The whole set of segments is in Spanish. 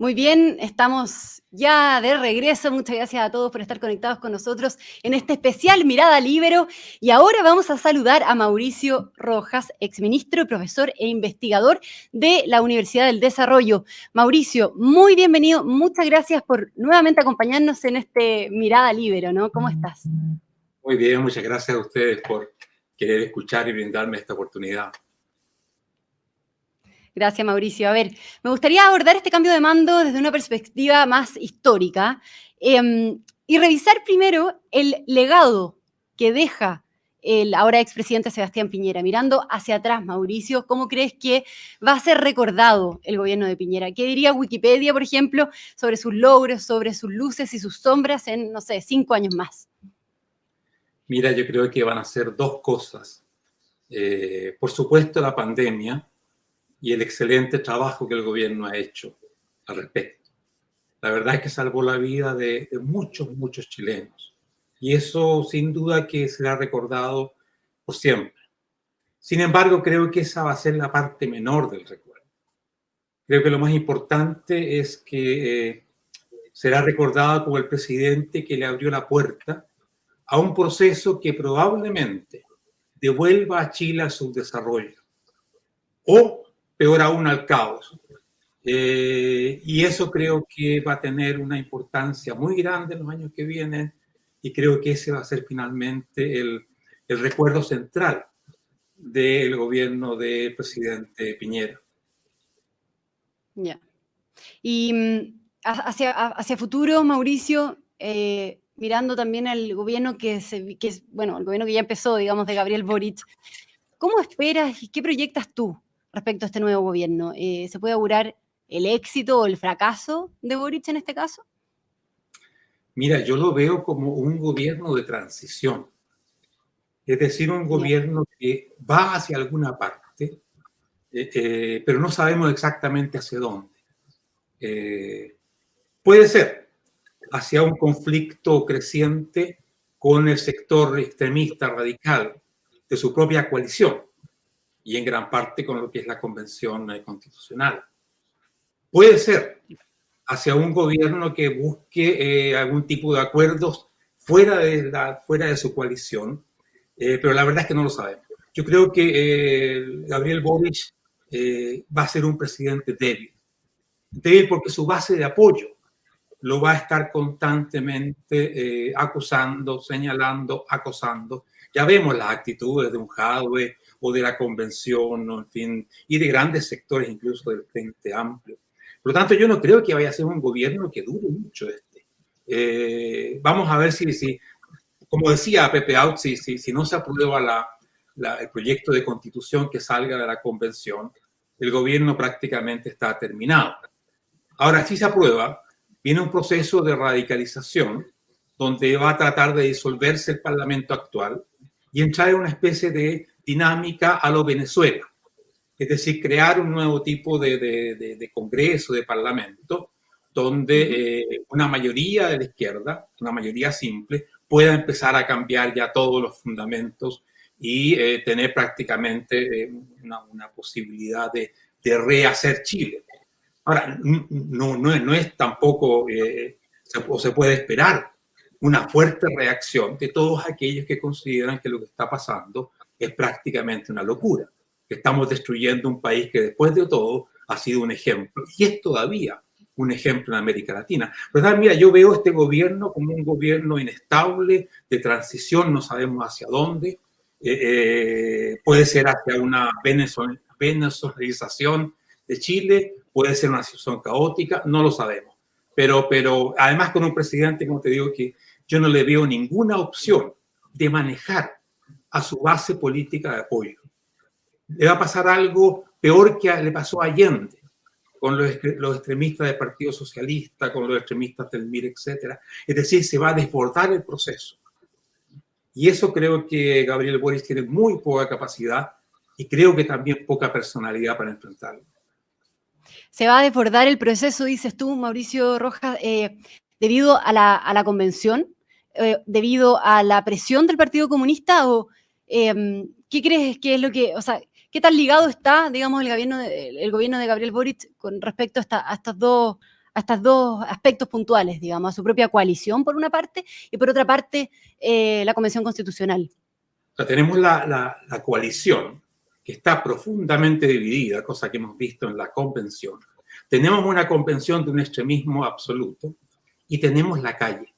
Muy bien, estamos ya de regreso. Muchas gracias a todos por estar conectados con nosotros en este especial Mirada Líbero. Y ahora vamos a saludar a Mauricio Rojas, exministro, profesor e investigador de la Universidad del Desarrollo. Mauricio, muy bienvenido. Muchas gracias por nuevamente acompañarnos en este Mirada Líbero, ¿no? ¿Cómo estás? Muy bien, muchas gracias a ustedes por querer escuchar y brindarme esta oportunidad. Gracias, Mauricio. A ver, me gustaría abordar este cambio de mando desde una perspectiva más histórica y revisar primero el legado que deja el ahora expresidente Sebastián Piñera. Mirando hacia atrás, Mauricio, ¿cómo crees que va a ser recordado el gobierno de Piñera? ¿Qué diría Wikipedia, por ejemplo, sobre sus logros, sobre sus luces y sus sombras en, no sé, 5 años más? Mira, yo creo que van a ser dos cosas. Por supuesto, la pandemia y el excelente trabajo que el gobierno ha hecho al respecto. La verdad es que salvó la vida de muchos, muchos chilenos. Y eso, sin duda, que será recordado por siempre. Sin embargo, creo que esa va a ser la parte menor del recuerdo. Creo que lo más importante es que será recordado como el presidente que le abrió la puerta a un proceso que probablemente devuelva a Chile a su desarrollo o, peor aún, al caos. Y eso creo que va a tener una importancia muy grande en los años que vienen y creo que ese va a ser finalmente el recuerdo central del gobierno del presidente Piñera. Ya. Y hacia futuro, Mauricio, mirando también al gobierno bueno, el gobierno que ya empezó, digamos, de Gabriel Boric, ¿cómo esperas y qué proyectas tú respecto a este nuevo gobierno? ¿Se puede augurar el éxito o el fracaso de Boric en este caso? Mira, yo lo veo como un gobierno de transición, es decir, un gobierno que va hacia alguna parte, pero no sabemos exactamente hacia dónde. Puede ser hacia un conflicto creciente con el sector extremista radical de su propia coalición y en gran parte con lo que es la Convención Constitucional. Puede ser hacia un gobierno que busque algún tipo de acuerdos fuera de su coalición, pero la verdad es que no lo sabemos. Yo creo que Gabriel Boric va a ser un presidente débil porque su base de apoyo lo va a estar constantemente acusando, señalando, acosando. Ya vemos las actitudes de un Jadwe o de la Convención, ¿no? En fin, y de grandes sectores incluso del Frente Amplio. Por lo tanto, yo no creo que vaya a ser un gobierno que dure mucho vamos a ver si como decía Pepe Out, si no se aprueba el proyecto de constitución que salga de la Convención, el gobierno prácticamente está terminado. Ahora, si se aprueba, viene un proceso de radicalización donde va a tratar de disolverse el Parlamento actual y entrar en una especie de dinámica a lo Venezuela. Es decir, crear un nuevo tipo de Congreso, de Parlamento, donde una mayoría de la izquierda, una mayoría simple, pueda empezar a cambiar ya todos los fundamentos y tener prácticamente una posibilidad de rehacer Chile. Ahora, no es tampoco, se puede esperar una fuerte reacción de todos aquellos que consideran que lo que está pasando es prácticamente una locura, que estamos destruyendo un país que después de todo ha sido un ejemplo y es todavía un ejemplo en América Latina. Pero mira, yo veo este gobierno como un gobierno inestable, de transición, no sabemos hacia dónde, puede ser hacia una venezolanización de Chile, puede ser una situación caótica, no lo sabemos. Pero además con un presidente, como te digo, que yo no le veo ninguna opción de manejar a su base política de apoyo. Le va a pasar algo peor que le pasó a Allende, con los extremistas del Partido Socialista, con los extremistas del MIR, etc. Es decir, se va a desbordar el proceso. Y eso creo que Gabriel Boric tiene muy poca capacidad y creo que también poca personalidad para enfrentarlo. Se va a desbordar el proceso, dices tú, Mauricio Rojas, debido a la convención, debido a la presión del Partido Comunista, o ¿qué crees que es lo que, o sea, qué tan ligado está, digamos, el gobierno de Gabriel Boric con respecto a estos dos aspectos puntuales, digamos, a su propia coalición por una parte y por otra parte la Convención Constitucional. O sea, tenemos la coalición que está profundamente dividida, cosa que hemos visto en la convención. Tenemos una convención de un extremismo absoluto y tenemos la calle.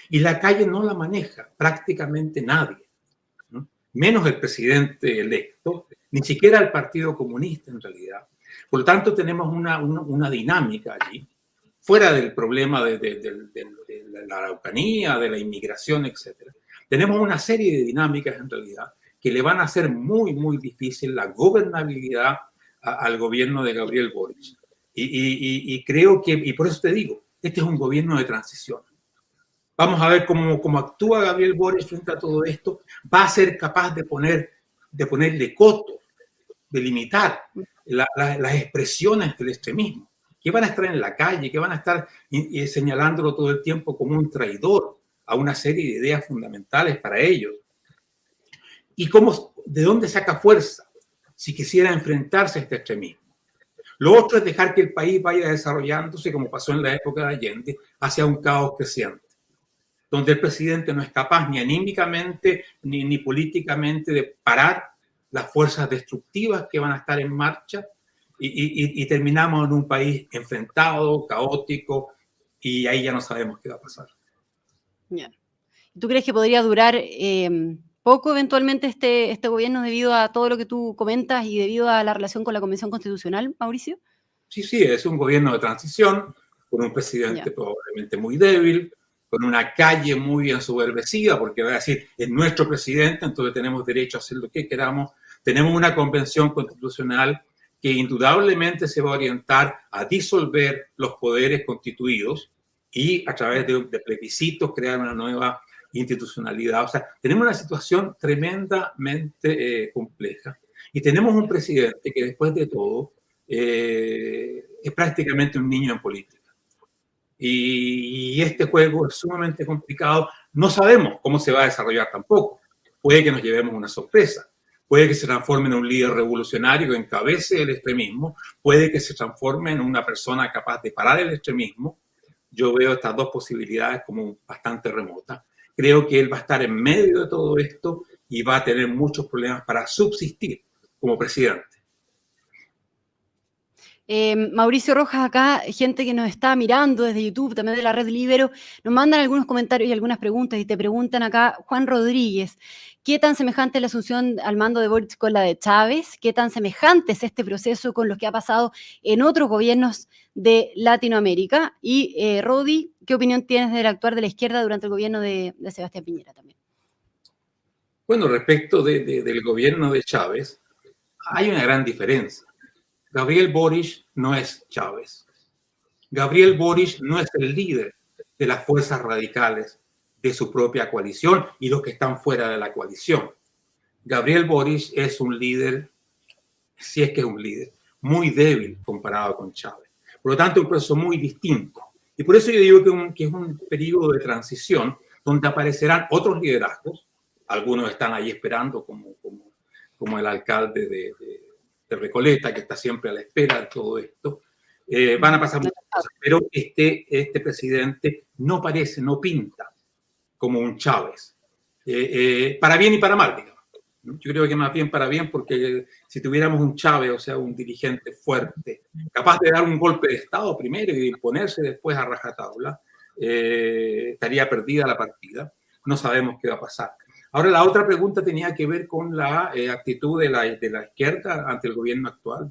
Y la calle no la maneja prácticamente nadie, ¿no? Menos el presidente electo, ni siquiera el Partido Comunista en realidad. Por lo tanto, tenemos una dinámica allí, fuera del problema de la Araucanía, de la inmigración, etc. Tenemos una serie de dinámicas en realidad que le van a hacer muy, muy difícil la gobernabilidad al gobierno de Gabriel Boric. Y creo que, y por eso te digo, este es un gobierno de transición. Vamos a ver cómo actúa Gabriel Boric frente a todo esto. Va a ser capaz de ponerle coto, de limitar las expresiones del extremismo, que van a estar en la calle, que van a estar señalándolo todo el tiempo como un traidor a una serie de ideas fundamentales para ellos. ¿Y de dónde saca fuerza si quisiera enfrentarse a este extremismo? Lo otro es dejar que el país vaya desarrollándose, como pasó en la época de Allende, hacia un caos creciente, donde el presidente no es capaz ni anímicamente ni políticamente de parar las fuerzas destructivas que van a estar en marcha y terminamos en un país enfrentado, caótico, y ahí ya no sabemos qué va a pasar. ¿Tú crees que podría durar poco eventualmente este gobierno debido a todo lo que tú comentas y debido a la relación con la Convención Constitucional, Mauricio? Sí, es un gobierno de transición, con un presidente probablemente muy débil, con una calle muy ensoberbecida, porque va a decir, es nuestro presidente, entonces tenemos derecho a hacer lo que queramos. Tenemos una convención constitucional que indudablemente se va a orientar a disolver los poderes constituidos y a través de plebiscitos crear una nueva institucionalidad. O sea, tenemos una situación tremendamente compleja y tenemos un presidente que después de todo es prácticamente un niño en política. Y este juego es sumamente complicado. No sabemos cómo se va a desarrollar tampoco. Puede que nos llevemos una sorpresa. Puede que se transforme en un líder revolucionario que encabece el extremismo. Puede que se transforme en una persona capaz de parar el extremismo. Yo veo estas dos posibilidades como bastante remotas. Creo que él va a estar en medio de todo esto y va a tener muchos problemas para subsistir como presidente. Mauricio Rojas, acá, gente que nos está mirando desde YouTube, también de la Red Libero, nos mandan algunos comentarios y algunas preguntas, y te preguntan acá, Juan Rodríguez, ¿qué tan semejante es la asunción al mando de Boric con la de Chávez? ¿Qué tan semejante es este proceso con lo que ha pasado en otros gobiernos de Latinoamérica? Y Rodi, ¿qué opinión tienes del actuar de la izquierda durante el gobierno de Sebastián Piñera también? Bueno, respecto del gobierno de Chávez, hay una gran diferencia. Gabriel Boric no es Chávez. Gabriel Boric no es el líder de las fuerzas radicales de su propia coalición y los que están fuera de la coalición. Gabriel Boric es un líder, si es que es un líder, muy débil comparado con Chávez. Por lo tanto, un proceso muy distinto. Y por eso yo digo que es un periodo de transición donde aparecerán otros liderazgos. Algunos están ahí esperando, como el alcalde de Recoleta, que está siempre a la espera de todo esto. Van a pasar muchas cosas, pero este presidente no parece, no pinta como un Chávez, para bien y para mal, digamos. Yo creo que más bien para bien, porque si tuviéramos un Chávez, o sea, un dirigente fuerte, capaz de dar un golpe de Estado primero y de imponerse después a rajatabla, estaría perdida la partida. No sabemos qué va a pasar. Ahora, la otra pregunta tenía que ver con la actitud de la izquierda ante el gobierno actual.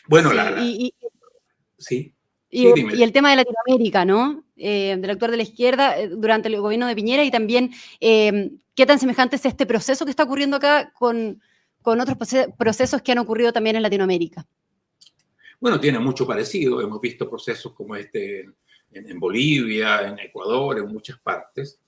Bueno, sí, sí. Dime. Y el tema de Latinoamérica, ¿no? Del actuar de la izquierda durante el gobierno de Piñera, y también qué tan semejante es este proceso que está ocurriendo acá con otros procesos que han ocurrido también en Latinoamérica. Bueno, tiene mucho parecido. Hemos visto procesos como este en Bolivia, en Ecuador, en muchas partes.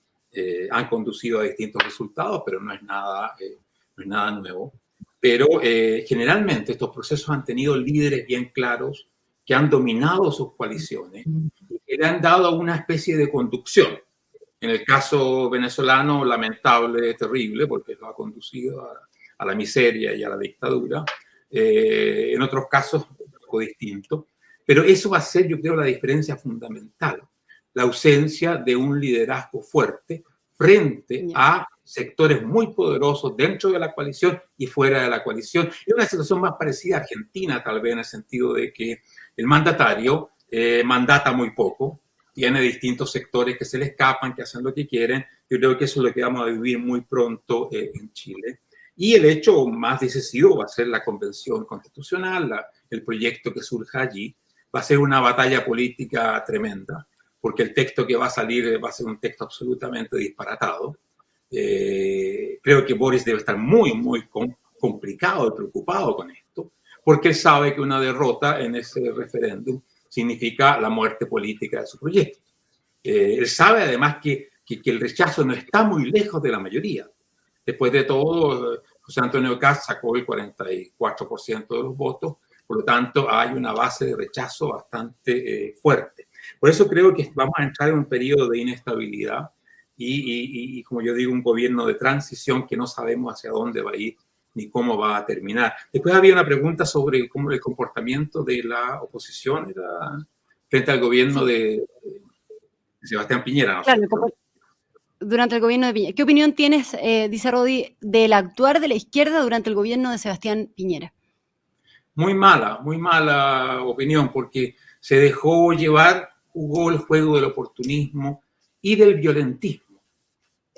Han conducido a distintos resultados, pero no es nada nuevo. Pero generalmente estos procesos han tenido líderes bien claros que han dominado sus coaliciones y que le han dado una especie de conducción. En el caso venezolano, lamentable, terrible, porque lo ha conducido a la miseria y a la dictadura. En otros casos, un poco distinto. Pero eso va a ser, yo creo, la diferencia fundamental, la ausencia de un liderazgo fuerte frente a sectores muy poderosos dentro de la coalición y fuera de la coalición. Es una situación más parecida a Argentina, tal vez, en el sentido de que el mandatario mandata muy poco, tiene distintos sectores que se le escapan, que hacen lo que quieren. Yo creo que eso es lo que vamos a vivir muy pronto en Chile. Y el hecho más decisivo va a ser la convención constitucional, el proyecto que surja allí. Va a ser una batalla política tremenda, porque el texto que va a salir va a ser un texto absolutamente disparatado. Creo que Boris debe estar muy, muy complicado y preocupado con esto, porque él sabe que una derrota en ese referéndum significa la muerte política de su proyecto. Él sabe además que el rechazo no está muy lejos de la mayoría. Después de todo, José Antonio Kast sacó el 44% de los votos, por lo tanto hay una base de rechazo bastante fuerte. Por eso creo que vamos a entrar en un periodo de inestabilidad y, como yo digo, un gobierno de transición que no sabemos hacia dónde va a ir ni cómo va a terminar. Después había una pregunta sobre cómo el comportamiento de la oposición era frente al gobierno de Sebastián Piñera, ¿no? Claro, durante el gobierno de Piñera. ¿Qué opinión tienes, dice Rodi, del actuar de la izquierda durante el gobierno de Sebastián Piñera? Muy mala opinión, porque se dejó llevar, jugó el juego del oportunismo y del violentismo.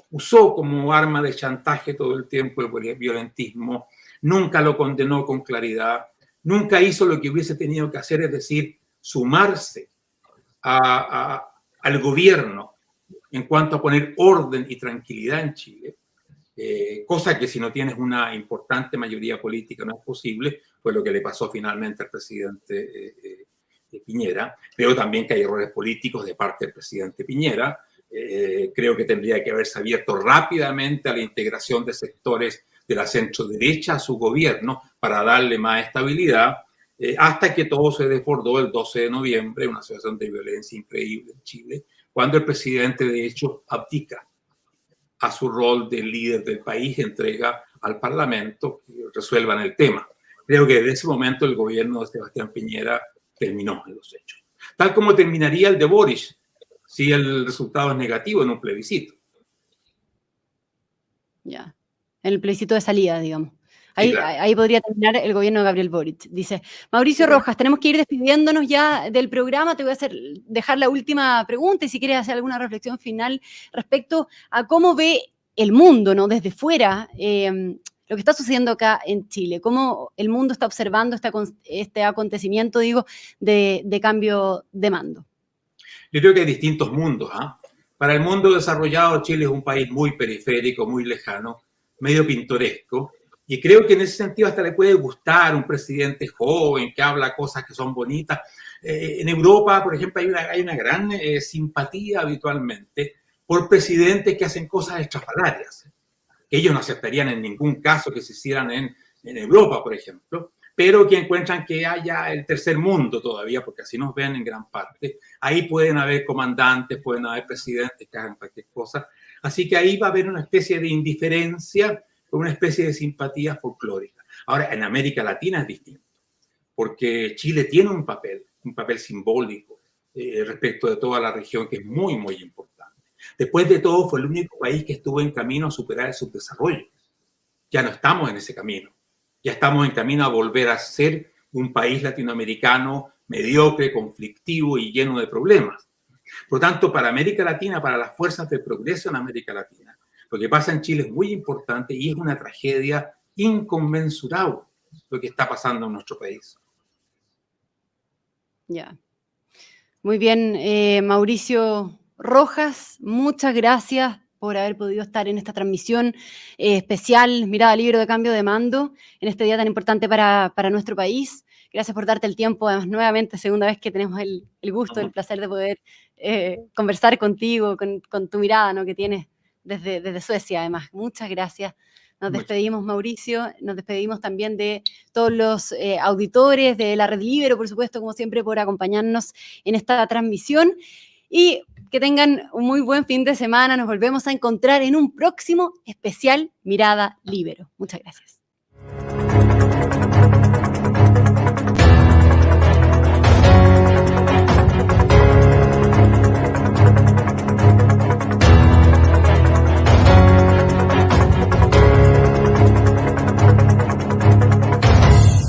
Usó como arma de chantaje todo el tiempo el violentismo, nunca lo condenó con claridad, nunca hizo lo que hubiese tenido que hacer, es decir, sumarse al gobierno en cuanto a poner orden y tranquilidad en Chile, cosa que si no tienes una importante mayoría política no es posible, fue lo que le pasó finalmente al presidente Piñera. Creo también que hay errores políticos de parte del presidente Piñera. Creo que tendría que haberse abierto rápidamente a la integración de sectores de la centro-derecha a su gobierno para darle más estabilidad, hasta que todo se desbordó el 12 de noviembre, una situación de violencia increíble en Chile, cuando el presidente, de hecho, abdica a su rol de líder del país, entrega al Parlamento que resuelvan el tema. Creo que desde ese momento el gobierno de Sebastián Piñera terminó en los hechos. Tal como terminaría el de Boris, si el resultado es negativo en un plebiscito. Ya, en el plebiscito de salida, digamos. Sí, claro. Ahí podría terminar el gobierno de Gabriel Boric. Dice Mauricio Rojas, tenemos que ir despidiéndonos ya del programa. Te voy a dejar la última pregunta y si quieres hacer alguna reflexión final respecto a cómo ve el mundo, ¿no? Desde fuera, lo que está sucediendo acá en Chile, cómo el mundo está observando este acontecimiento, digo, de cambio de mando. Yo creo que hay distintos mundos. Para el mundo desarrollado, Chile es un país muy periférico, muy lejano, medio pintoresco. Y creo que en ese sentido hasta le puede gustar un presidente joven que habla cosas que son bonitas. En Europa, por ejemplo, hay una gran simpatía habitualmente por presidentes que hacen cosas estrafalarias, que ellos no aceptarían en ningún caso que se hicieran en Europa, por ejemplo, pero que encuentran que haya el tercer mundo todavía, porque así nos ven en gran parte. Ahí pueden haber comandantes, pueden haber presidentes que hagan cualquier cosa. Así que ahí va a haber una especie de indiferencia, una especie de simpatía folclórica. Ahora, en América Latina es distinto, porque Chile tiene un papel simbólico respecto de toda la región que es muy, muy importante. Después de todo, fue el único país que estuvo en camino a superar el subdesarrollo. Ya no estamos en ese camino. Ya estamos en camino a volver a ser un país latinoamericano mediocre, conflictivo y lleno de problemas. Por lo tanto, para América Latina, para las fuerzas de progreso en América Latina, lo que pasa en Chile es muy importante y es una tragedia inconmensurable lo que está pasando en nuestro país. Ya. Muy bien, Mauricio Rojas, muchas gracias por haber podido estar en esta transmisión especial Mirada Libre de Cambio de Mando, en este día tan importante para nuestro país. Gracias por darte el tiempo, además, nuevamente, segunda vez que tenemos el gusto, el placer de poder conversar contigo, con tu mirada, ¿no?, que tienes desde Suecia, además. Muchas gracias. Nos despedimos, Mauricio, nos despedimos también de todos los auditores de la Red Libero, por supuesto, como siempre, por acompañarnos en esta transmisión. Y que tengan un muy buen fin de semana. Nos volvemos a encontrar en un próximo especial Mirada Libero. Muchas gracias.